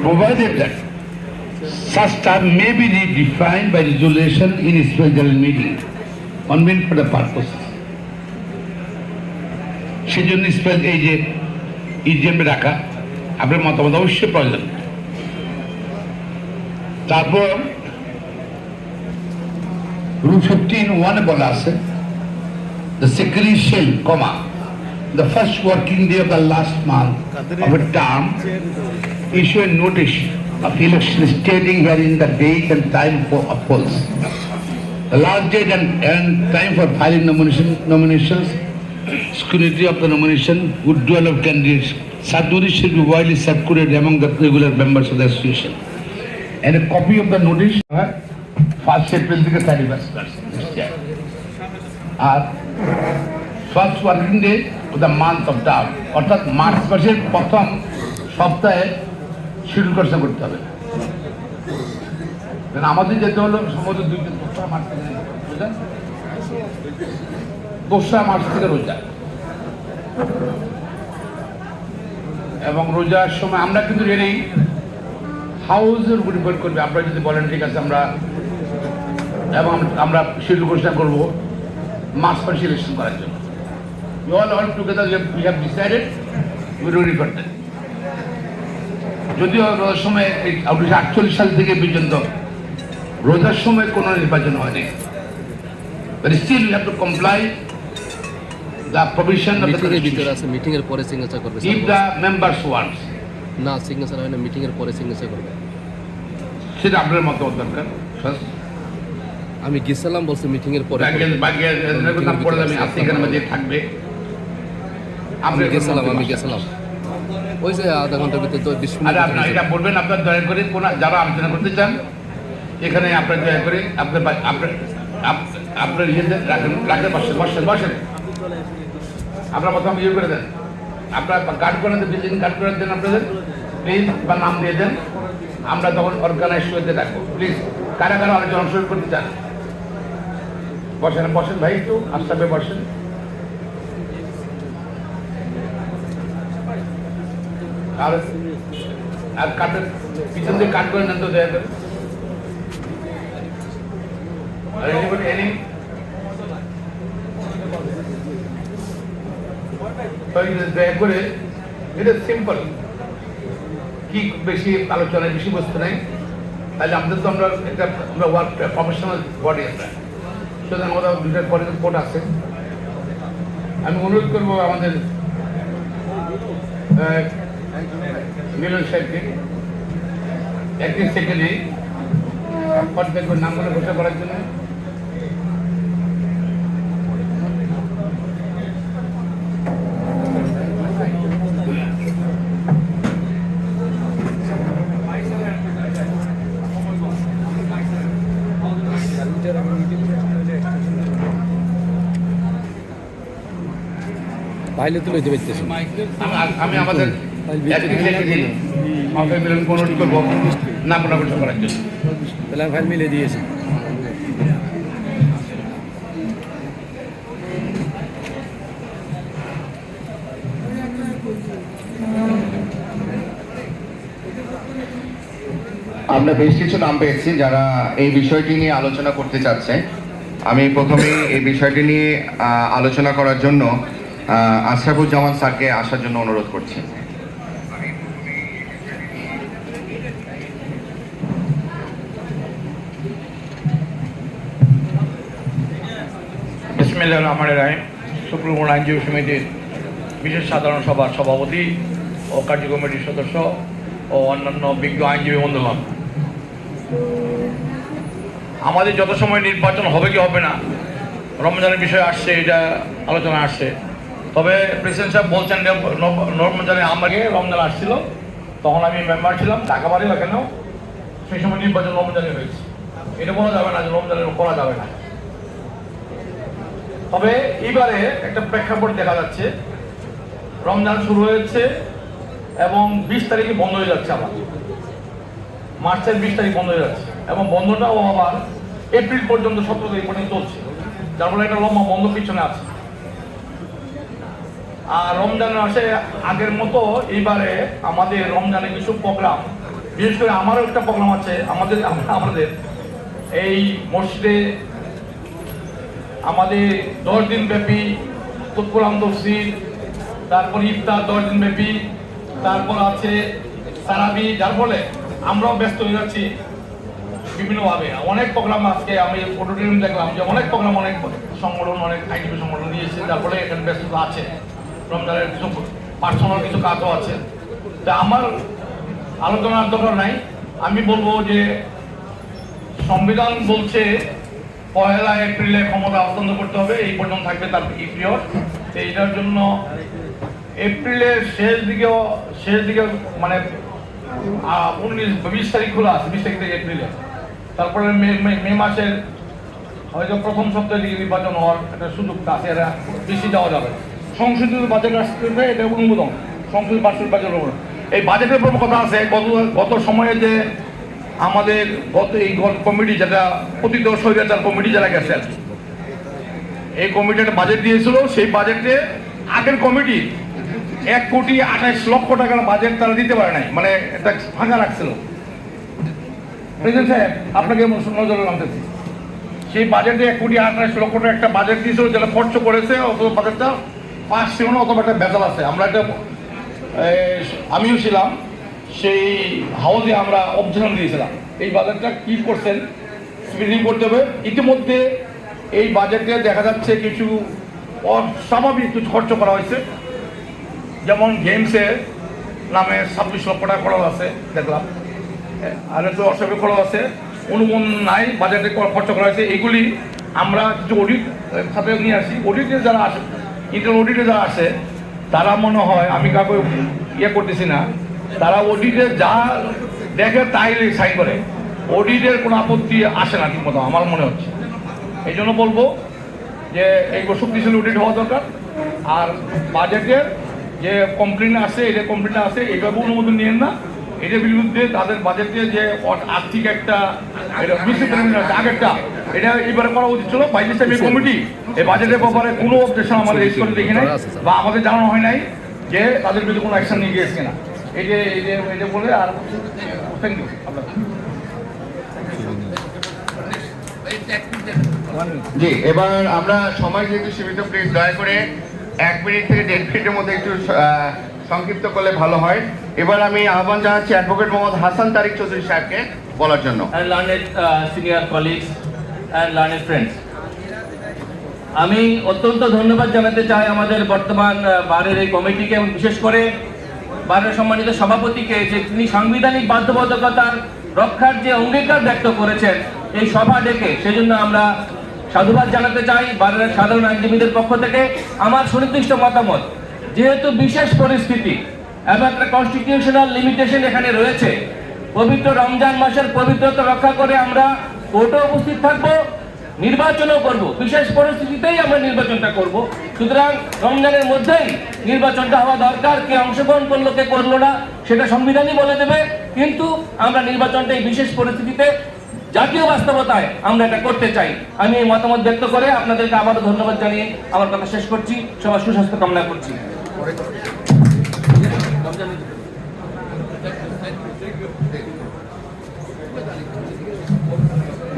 Provided that such term may be redefined by resolution in a special meeting convened for the purpose. সেজন্য এই যে ইজিএমে রাখা আপনার মতামত অবশ্যই প্রয়োজন। তারপর রুল 15(1) বলা আছে the secretary shall, the first working day of the last month of a term issue a notice of election stating wherein the date and time for polls, the last date and time for filing nominations, scrutiny of the nomination, withdrawal of candidates. Such notice should be widely circulated among the regular members of the association. And a copy of the notice, 1st April থেকে 31st next year. First working day of the month of term, অর্থাৎ March মাসের প্রথম সপ্তাহে schedule করতে হবে। আমাদের যেতে হলো সম্ভবত 2রা মার্চ থেকে, বুঝলেন, 2রা মার্চ থেকে রোজা, এবং রোজার সময় আমরা কিন্তু রেডি হাউসের উপর ডিপেন্ড করবে। আপনারা যদি বলেন ঠিক আছে আমরা, এবং আমরা শিডিউল ঘোষণা করবো মার্চ মাসে ইলেকশন করার জন্য। all together we have decided we will refer that. যদিও রোজার সময় 1948 সাল থেকে পর্যন্ত রোজার সময় কোনো নির্বাচন হয়নি, but still we have to comply the provision of the constitution. Meeting এর পরে সিগনেচার করবে if the members want, না সিগনেচার হয় না, মিটিং এর পরে সিগনেচার করবে, সেটা আপনার মতামত দরকার। আমি গেছিলাম বলছি মিটিং এর পরে আমি এখানে মধ্যে থাকবে। আমি গেছিলাম ওই যে আধা ঘন্টার ভিতরে 20 মিনিট। আপনার এটা বলবেন, আপনার দয়া করে কোন যারা আলোচনা করতে চান এখানে আপনার দয়া করে আপনার ইয়েদের রাখেন, বসেন। আপনার প্রথম ইয়ে করে দেন, আপনার কার্ড করে দেন, বিল্ডিং কার্ড করে দেন আপনাদের প্লিজ, বা নাম দিয়ে দেন। আমরা তখন অর্গানাইজ হতে রাখবো। প্লিজ কারা কারা আলোচনা অংশগ্রহণ করতে চান বসেন ভাই, একটু আস্তে আস্তে বসেন। আর কাটের পিছন দিয়ে কাট করে নেন তো দয়া করে। দয়া করে, এটা সিম্পল, কি বেশি আলোচনায় বেশি বস্তু নাই। তাহলে আমাদের তো আমরা ওয়ার্ক প্রফেশনাল বডি, আমরা সুতরাং আমাদের 2টার পরে কোর্ট আছে। আমি অনুরোধ করবো আমাদের মিলন সাহেবকে একদিন সেকেন্ডে নামগুলো ঘোষণা করার জন্য। বাইলে তুলে দিতে পারতেছি। আমি আমাদের মিলন অনুরোধ করবো নাম ঘোষণা করার জন্য। তাহলে ফাইল মিলে দিয়েছি। আমরা বেশ কিছু নাম পেয়েছি যারা এই বিষয়টি নিয়ে আলোচনা করতে চাচ্ছে। আমি প্রথমে এই বিষয়টি নিয়ে আলোচনা করার জন্য আশরাফুজ্জামান স্যারকে আসার জন্য অনুরোধ করছি। বিসমিল্লাহির রহমানির রহিম। সুপ্রিম আইনজীবী সমিতির বিশেষ সাধারণ সভার সভাপতি ও কার্যকমিটির সদস্য ও অন্যান্য বিজ্ঞ আইনজীবী বন্ধুগণ, আমাদের যত সময় নির্বাচন হবে কি হবে না, রমজানের বিষয় আসছে, এটা আলোচনা আসছে। তবে প্রেসিডেন্ট সাহেব বলছেন রমজানে আমাকে রমজান আসছিল, তখন আমি মেম্বার ছিলাম ঢাকা বাড়ি, এখানেও সেই সময় নির্বাচন রমজানে হয়েছে। এটা বলা যাবে না যে রমজানের করা যাবে না। তবে এইবারে একটা প্রেক্ষাপট দেখা যাচ্ছে, রমজান শুরু হয়েছে এবং 20 তারিখে বন্ধ হয়ে যাচ্ছে, আবার মার্চের 20 তারিখ বন্ধ হয়ে যাচ্ছে, এবং বন্ধটাও আবার এপ্রিল পর্যন্ত 17 তারিখ পর্যন্ত চলছে, যার ফলে একটা লম্বা বন্ধ পিছনে আছে। আর রমজান মাসে আগের মতো এইবারে আমাদের রমজানে কিছু প্রোগ্রাম, বিশেষ করে আমারও একটা প্রোগ্রাম আছে আমাদের এই মসজিদে আমাদের 10 দিন ব্যাপী কোরআন তফসির, তারপর ইফতার 10 দিন ব্যাপী, তারপর আছে তারাবি, যার ফলে আমরাও ব্যস্ত হয়ে যাচ্ছি বিভিন্নভাবে। অনেক প্রোগ্রাম আজকে আমি অডিটোরিয়াম দেখলাম যে অনেক প্রোগ্রাম, অনেক সংগঠন, অনেক আইনজীবী সংগঠন দিয়েছে, যার ফলে এখানে ব্যস্ততা আছে। রমজানের কিছু পার্সোনাল কিছু কাজও আছে। তা আমার আলোচনার দরকার নাই, আমি বলবো যে সংবিধান বলছে 1 এপ্রিলে ক্ষমতা হস্তান্তর করতে হবে, এই পর্যন্ত থাকবে তার পিরিয়ড। এইটার জন্য এপ্রিলের শেষ দিকে মানে 19-20 তারিখ খোলা আছে, 20 তারিখ থেকে এপ্রিলে। তারপরে মে মাসের হয়তো প্রথম সপ্তাহের দিকে নির্বাচন হওয়ার একটা সুযোগ আছে, এরা বেশি যাওয়া যাবে। সংসদীয় বাজেট আসতে এটা অনুমোদন, সংসদীয় বার্ষিক বাজেট অনুমোদন। এই বাজেটের প্রথম কথা আছে, গত সময়ে যে আমাদের এই কমিটি, যেটা পতিত স্বৈরাচার কমিটি যারা গেছেন, এই কমিটি একটা বাজেট দিয়েছিল। সেই বাজেটে আগের কমিটি 1,28,00,000 টাকার বাজেট তারা দিতে পারে নাই, মানে একটা ফাঁকা রাখছিল। প্রেসিডেন্ট সাহেব, আপনাকে নজরে আনতেছি, সেই বাজেটে 1,28,00,000 টাকা একটা বাজেট দিয়েছিল, যেটা খরচ করেছে অত বাজেটটা পাস ছিল না, অথবা একটা বেজাল আছে। আমরা একটা আমিও ছিলাম সেই হাউসে, আমরা অবজেশন দিয়েছিলাম এই বাজেটটা কি করছেন স্পিডিং করতে হবে। ইতিমধ্যে এই বাজেটে দেখা যাচ্ছে কিছু অস্বাভাবিক কিছু খরচ করা হয়েছে, যেমন গেমসের নামে 26 লক্ষ টাকা খরচ আছে দেখলাম, আর একটু অস্বাভাবিক খরচ আছে, অনুমোদন নাই, বাজেটে খরচ করা হয়েছে। এইগুলি আমরা কিছু অডিট সাথে নিয়ে আসি। অডিটে যারা আসে, ইন্টারনাল অডিটে যারা আসে, তারা মনে হয়, আমি কাউকে করতেছি না, তারা অডিটে যা দেখে তাই সাইন করে, অডিটের কোনো আপত্তি আসে না ঠিক মতো আমার মনে হচ্ছে। এই জন্য বলবো যে এইগুলো শক্তিশালী অডিট হওয়া দরকার। আর বাজেটের যে কমপ্লেন আছে, এটা কমপ্লেন আছে, এইভাবে অনুমোদন নিয়েন না। এটার বিরুদ্ধে তাদের বাজেটে যে আর্থিক একটা আগেরটা, এটা এবারে করা উচিত ছিল। বাইরে এই কমিটি এই বাজেটের ব্যাপারে কোনো অবজেকশন আমাদের রেজ করে দেখি নাই, বা আমাদের জানানো হয় নাই যে তাদের বিরুদ্ধে কোনো অ্যাকশন নিয়ে গিয়েছে কিনা। এটা বলে আর থ্যাংক ইউ আপনাকে। জি, এবার আমরা সময় যেহেতু সীমিত, প্লিজ দয়া করে 1 মিনিট থেকে 1.5 মিনিটের মধ্যে একটু সংক্ষিপ্ত করলে ভালো হয়। এবার আমি আহ্বান জানাচ্ছি অ্যাডভোকেট মোহাম্মদ হাসান তারিক চৌধুরী সাহেবকে বলার জন্য। learned senior colleagues and learned friends, আমি অত্যন্ত ধন্যবাদ জানাতে চাই আমাদের বর্তমান বারের এই কমিটিকে, এবং বিশেষ করে বারের সম্মানিত সভাপতিকে, যে তিনি সাংবিধানিক বাধ্যবাধকতার রক্ষার যে অঙ্গীকার ব্যক্ত করেছেন এই সভা ডেকে, সেজন্য আমরা সাধুবাদ জানাতে চাই বারের সাধারণ আইনজীবীদের পক্ষ থেকে। আমার সুনির্দিষ্ট মতামত, যেহেতু বিশেষ পরিস্থিতি এবং একটা কনস্টিটিউশনাল লিমিটেশন এখানে রয়েছে, পবিত্র রমজান মাসের পবিত্রতা রক্ষা করে আমরা কোর্টে উপস্থিত থাকবো, নির্বাচনও করব, বিশেষ পরিস্থিতিতেই আমরা নির্বাচনটা করব। সুতরাং রমজানের মধ্যেই নির্বাচনটা হওয়া দরকার। কে অংশগ্রহণ করলো কে করলো না সেটা সংবিধানই বলে দেবে, কিন্তু আমরা নির্বাচনটা এই বিশেষ পরিস্থিতিতে জাতীয় বাস্তবতায় আমরা এটা করতে চাই। আমি এই মতামত ব্যক্ত করে আপনাদেরকে আবারও ধন্যবাদ জানিয়ে আমার কথা শেষ করছি। সবার সুস্বাস্থ্য কামনা করছি।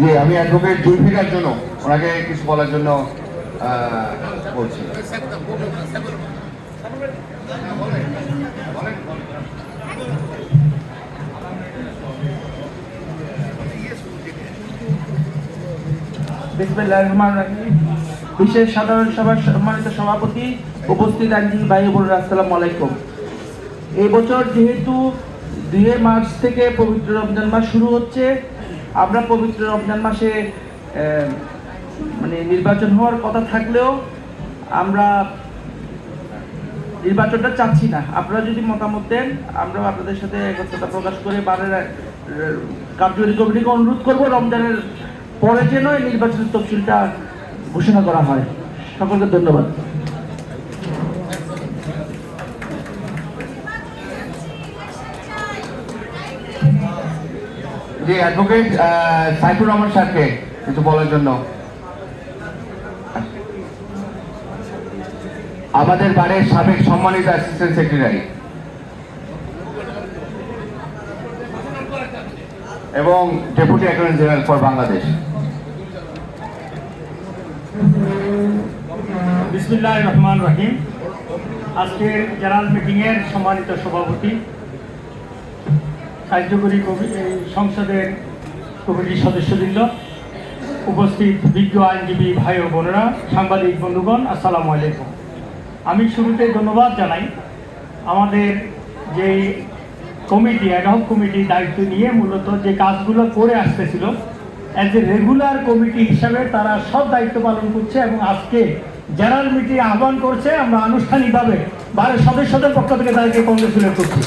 জি, আমি অ্যাডভোকেট জুলফিকার জন্য ওনাকে কিছু বলার জন্য বলছি। বিসমিল্লাহির রহমানির রহিম। বিশেষ সাধারণ সভার সম্মানিত সভাপতি, উপস্থিত আইনজীবী ভাই বোনেরা, আসসালামু আলাইকুম। এই বছর যেহেতু 2 মার্চ থেকে পবিত্র রমজান মাস শুরু হচ্ছে, আমরা পবিত্র রমজান মাসে মানে নির্বাচন হওয়ার কথা থাকলেও আমরা নির্বাচনটা চাচ্ছি না। আপনারা যদি মতামত দেন, আমরা আপনাদের সাথে একত্রতা প্রকাশ করে বারের কার্যকরী কমিটিকে অনুরোধ করব রমজানের পরে যেন এই নির্বাচনের তফসিলটা ঘোষণা করা হয়। সকলকে ধন্যবাদ। জি, অ্যাডভোকেট সাইফুর রহমান স্যারকে কিছু বলার জন্য। আমাদের বারের সাবেক সম্মানিত অ্যাসিস্ট্যান্ট সেক্রেটারি এবং deputy attorney general for Bangladesh. বিসমিল্লাহির রহমানির রহিম। আজকের জেনারেল মিটিংয়ের সম্মানিত সভাপতি, কার্যকরী সংসদের কমিটির সদস্যবৃন্দ, উপস্থিত বিজ্ঞ আইনজীবী ভাই ও বোনেরা, সাংবাদিক বন্ধুগণ, আসসালামু আলাইকুম। আমি শুরুতে ধন্যবাদ জানাই আমাদের যে কমিটি, অ্যাডহক কমিটির দায়িত্ব নিয়ে মূলত যে কাজগুলো করে আসতেছিল, অ্যাজ এ রেগুলার কমিটি হিসাবে তারা সব দায়িত্ব পালন করছে এবং আজকে জেনারেল মিটিং আহ্বান করছে। আমরা আনুষ্ঠানিকভাবে বারের সদস্যদের পক্ষ থেকে তাদেরকে কংগ্রেচুলেট করছি।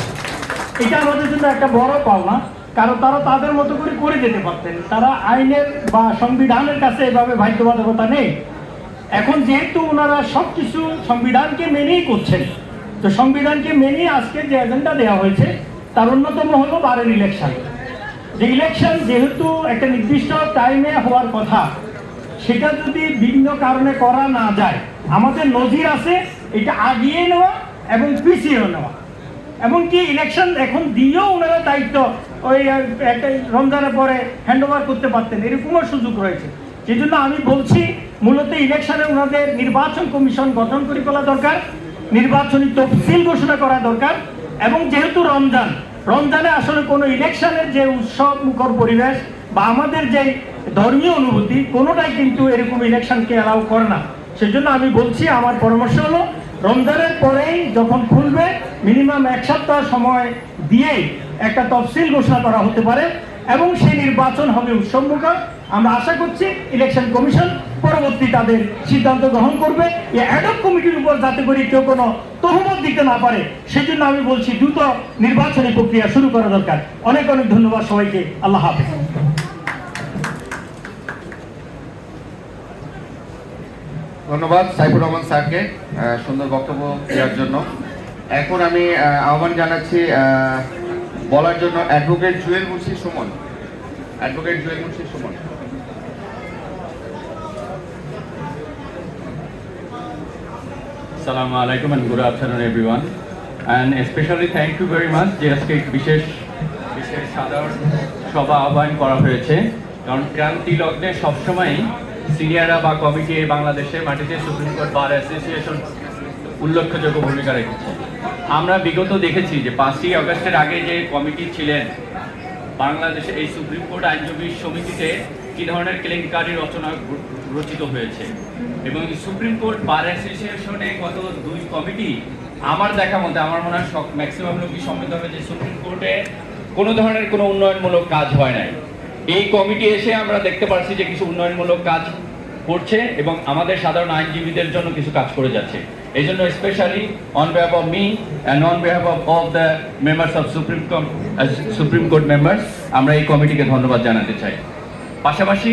এটা আমাদের জন্য একটা বড় পাওনা, কারণ তারা তাদের মতো করে যেতে পারতেন। তারা আইনের বা সংবিধানের কাছে এভাবে বাধ্যবাধকতা নেই। এখন যেহেতু ওনারা সব কিছু সংবিধানকে মেনেই করছেন, তো সংবিধানকে মেনে আজকে যে এজেন্ডা দেওয়া হয়েছে তার অন্যতম হলো বারের ইলেকশন। যে ইলেকশন যেহেতু একটা নির্দিষ্ট টাইমে হওয়ার কথা, সেটা যদি বিভিন্ন কারণে করা না যায়, আমাদের নজির আছে এটা আগিয়ে নেওয়া এবং পিছিয়েও নেওয়া। এমনকি ইলেকশন এখন দিয়েও ওনারা দায়িত্ব ওই একটা রমজানের পরে হ্যান্ড ওভার করতে পারতেন, এরকমও সুযোগ রয়েছে। সেই জন্য আমি বলছি মূলত ইলেকশনে ওনাদের নির্বাচন কমিশন গঠন করে ফেলা দরকার, নির্বাচনী তফসিল ঘোষণা করা দরকার। এবং যেহেতু রমজানে আসলে কোনো ইলেকশনের যে উৎসব মুখর পরিবেশ বা আমাদের যে ধর্মীয় অনুভূতি, কোনোটাই কিন্তু এরকম ইলেকশনকে অ্যালাউ করে না। সেজন্য আমি বলছি, আমার পরামর্শ হলো রমজানের পরেই যখন খুলবে মিনিমাম 1 সপ্তাহ সময় দিয়েই একটা তফসিল ঘোষণা করা হতে পারে এবং সেই নির্বাচন হবে উৎসবমুখর। আমরা আশা করছি ইলেকশন কমিশন পরবর্তী তাদের সিদ্ধান্ত গ্রহণ করবে। এই অ্যাডহক কমিটির উপর যাতে করে কেউ কোনো তহমত দিতে না পারে, সেজন্য আমি বলছি দ্রুত নির্বাচনী প্রক্রিয়া শুরু করা দরকার। অনেক অনেক ধন্যবাদ সবাইকে। আল্লাহ হাফেজ। ধন্যবাদ সাইফুর রহমান স্যারকে সুন্দর বক্তব্য দেওয়ার জন্য। এখন আমি আহ্বান জানাচ্ছি বলার জন্য advocate Jewel Munshi Suman. Advocate Jewel Munshi Suman. Assalamu alaikum and good afternoon everyone, and especially thank you very much যে আজকে বিশেষ সাধারণ সভা আহ্বান করা হয়েছে, কারণ ক্রান্তি লগ্নে সবসময় সিনিয়ররা বা কমিটি বাংলাদেশের মাটিতে সুপ্রিম কোর্ট বার অ্যাসোসিয়েশন উল্লেখযোগ্য ভূমিকা রেখেছে। আমরা বিগত দেখেছি যে 5ই আগস্টের আগে যে কমিটি ছিলেন বাংলাদেশে এই সুপ্রিম কোর্ট আইনজীবী সমিতিতে কী ধরনের কেলেঙ্কারি রচনা রচিত হয়েছে, এবং সুপ্রিম কোর্ট বার অ্যাসোসিয়েশনে গত 2 কমিটি আমার দেখা মতে, আমার মনে হয় ম্যাক্সিমাম লোকই সম্মত হবে যে সুপ্রিম কোর্টে কোনো ধরনের কোনো উন্নয়নমূলক কাজ হয় নাই। এই কমিটি এসে আমরা দেখতে পাচ্ছি যে কিছু উন্নয়নমূলক কাজ করছে এবং আমাদের সাধারণ আইনজীবীদের জন্য কিছু কাজ করে যাচ্ছে। এই জন্য specially on behalf of me and on behalf of all the members of supreme court members আমরা এই কমিটিকে ধন্যবাদ জানাতে চাই। পাশাপাশি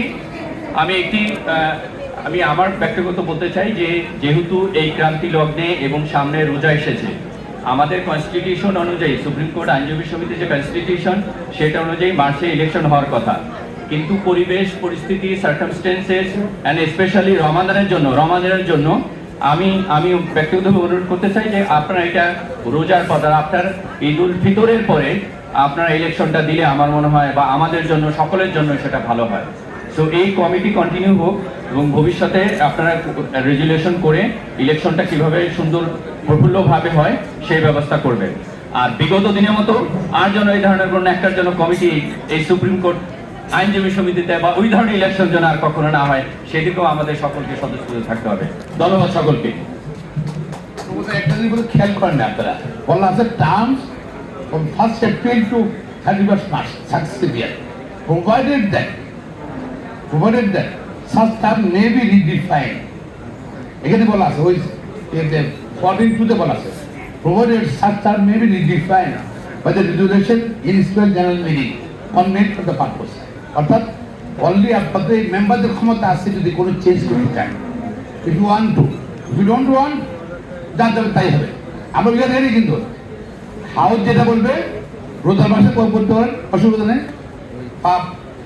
আমি আমার ব্যক্তিগত বলতে চাই যে যেহেতু এই ক্রান্তি লগ্নে এবং সামনে রোজা এসেছে, আমাদের কনস্টিটিউশন অনুযায়ী সুপ্রিম কোর্ট আইনজীবী সমিতির যে কনস্টিটিউশন সেটা অনুযায়ী মার্চে ইলেকশন হওয়ার কথা, কিন্তু পরিবেশ পরিস্থিতি সার্কামস্টেন্সেস অ্যান্ড স্পেশালি রমাদানের জন্য আমি ব্যক্তিগতভাবে অনুরোধ করতে চাই যে আপনারা এটা রোজার পর আপনার ঈদুল ফিতরের পরে আপনারা ইলেকশনটা দিলে আমার মনে হয় বা আমাদের জন্য সকলের জন্য সেটা ভালো হয়। সো এই কমিটি কন্টিনিউ হোক এবং ভবিষ্যতে আপনারা রেজুলেশন করে ইলেকশনটা কিভাবে সুন্দর প্রফুল্লভাবে হয় সেই ব্যবস্থা করবেন। আর বিগত দিনের মতো আর যেন এই ধরনের কোনো একটার জন্য কমিটি এই সুপ্রিম কোর্ট আইনজীবী সমিতিতে বা ওই ধরনের ইলেকশন যেন আর কখনো না হয়, সেদিকেও আমাদের সকলকে সদস্য থাকতে হবে। ধন্যবাদ সকলকে। একটা জিনিস খেয়াল করেন না আপনারা, বলা আছে terms from 1st April to 31st March successive year, provided that such term may be redefined. এখানে বলা আছে ওই 14(2) বলা আছে provided such term may be redefined by the resolution in special general meeting on made for the purpose. অর্থাৎ already আপনাদের মেম্বারদের ক্ষমতা আছে যদি কোনো চেঞ্জ করতে চান, if you want to, if you don't want যা যাবে তাই হবে। আমরা বিঘা দেয়নি, কিন্তু হাউস যেটা বলবে রোজার মাসে করতে পারেন, অসুবিধা নেই।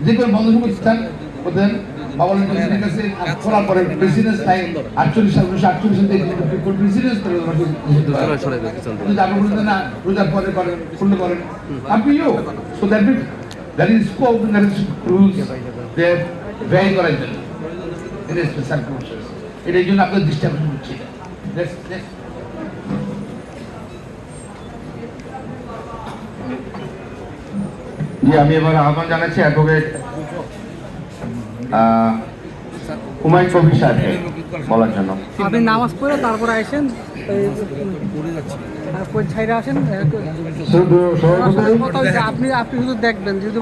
যে কোনো বন্ধ স্থান করতে দেন, বাবুল প্রেসিডেন্টের কাছে খোলার পরে প্রেসিডেন্স টাইম 48 সাল 1948 সাল থেকে প্রেসিডেন্স করে যদি আপনি বলতেন না রোজার পরে করেন খুললে করেন আপনি you so that means that is scope that is rules they vary করার জন্য ইট ইজ সার্কুলেশনস এটার জন্য আপনাদের দৃষ্টি আকর্ষণ করছি জি আমি এবার আহ্বান জানাচ্ছি অ্যাডভোকেট হুমায়ুন কবির সাহেবকে বলার জন্য। আপনি নামাজ পড়ে তারপর আসেন ছাইরা আসেন শুধু সভাপতি কথা হচ্ছে আপনি শুধু দেখবেন যদি